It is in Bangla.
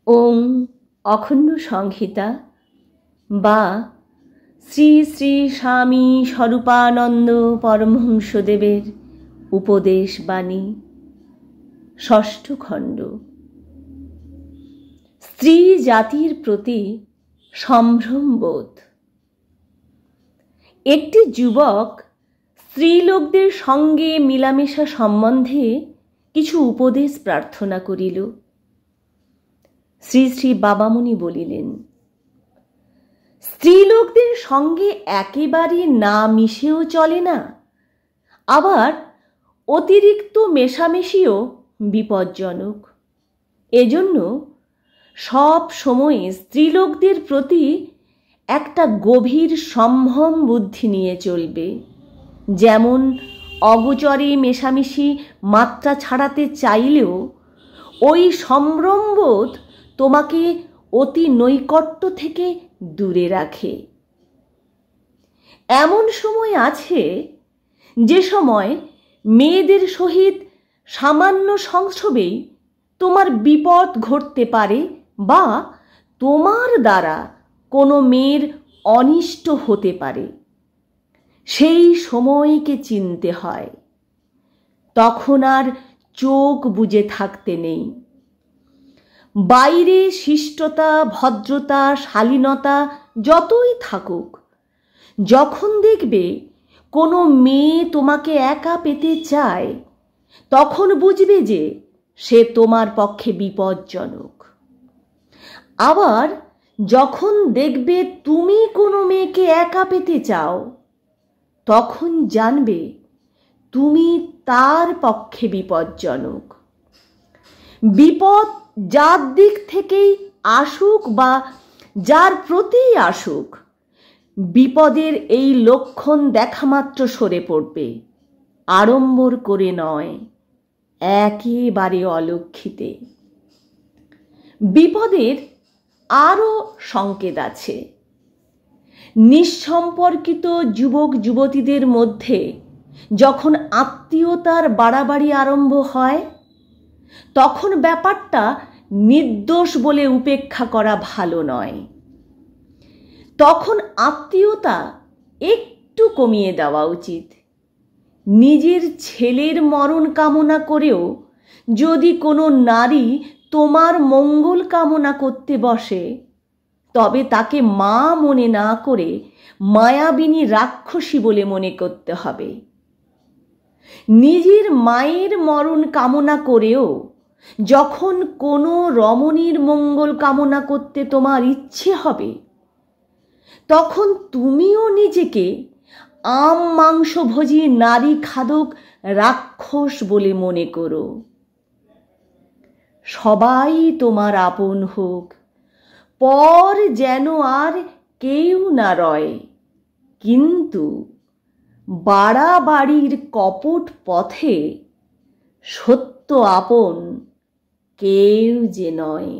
ওং অখণ্ড সংহিতা বা শ্রী শ্রী স্বামী স্বরূপানন্দ পরমহংসদেবের উপদেশ বাণী, ষষ্ঠ খণ্ড। স্ত্রী জাতির প্রতি সম্ভ্রমবোধ। একটি যুবক স্ত্রীলোকদের সঙ্গে মিলামেশা সম্বন্ধে কিছু উপদেশ প্রার্থনা করিল। শ্রী শ্রী বাবামুনি বলিলেন, স্ত্রীলোকদের সঙ্গে একেবারে না মিশেও চলে না, আবার অতিরিক্ত মেশামেশিও বিপজ্জনক। এজন্য সব সময় স্ত্রীলোকদের প্রতি একটা গভীর সম্ভ্রম বুদ্ধি নিয়ে চলবে। যেমন অগোচরে মেশামেশি মাত্রা ছাড়াতে চাইলেও ওই সম্ভ্রমবোধ তোমাকে অতি নৈকট্য থেকে দূরে রাখে। এমন সময় আছে যে সময় মেয়েদের সহিত সামান্য সংস্রবেই তোমার বিপদ ঘটতে পারে বা তোমার দ্বারা কোনো মেয়ের অনিষ্ট হতে পারে। সেই সময়কে চিনতে হয়, তখন আর চোখ বুজে থাকতে নেই। বাইরে শিষ্টতা, ভদ্রতা, শালীনতা যতই থাকুক, যখন দেখবে কোনো মেয়ে তোমাকে একা পেতে চায়, তখন বুঝবে যে সে তোমার পক্ষে বিপজ্জনক। আবার যখন দেখবে তুমি কোনো মেয়েকে একা পেতে চাও, তখন জানবে তুমি তার পক্ষে বিপজ্জনক। বিপদ যার দিক থেকেই আসুক বা যার প্রতিই আসুক, বিপদের এই লক্ষণ দেখামাত্র সরে পড়বে, আড়ম্বর করে নয়, একেবারে অলক্ষিতে। বিপদের আরও সংকেত আছে। নিঃসম্পর্কিত যুবক যুবতীদের মধ্যে যখন আত্মীয়তার বাড়াবাড়ি আরম্ভ হয়, তখন ব্যাপারটা নির্দোষ বলে উপেক্ষা করা ভালো নয়। তখন আত্মীয়তা একটু কমিয়ে দেওয়া উচিত। নিজের ছেলের মরণ কামনা করেও যদি কোনো নারী তোমার মঙ্গল কামনা করতে বসে, তবে তাকে মা মনে না করে মায়াবিনী রাক্ষসী বলে মনে করতে হবে। নিজের মায়ের মরণ কামনা করেও যখন কোনো রমণীর মঙ্গল কামনা করতে তোমার ইচ্ছে হবে, তখন তুমিও নিজেকে আম মাংসভোজী নারী খাদক রাক্ষস বলে মনে করো। সবাই তোমার আপন হোক, পর যেন আর কেউ না রয়, কিন্তু বাড়াবাড়ির কপট পথে সত্য আপন কেউ যে নয়।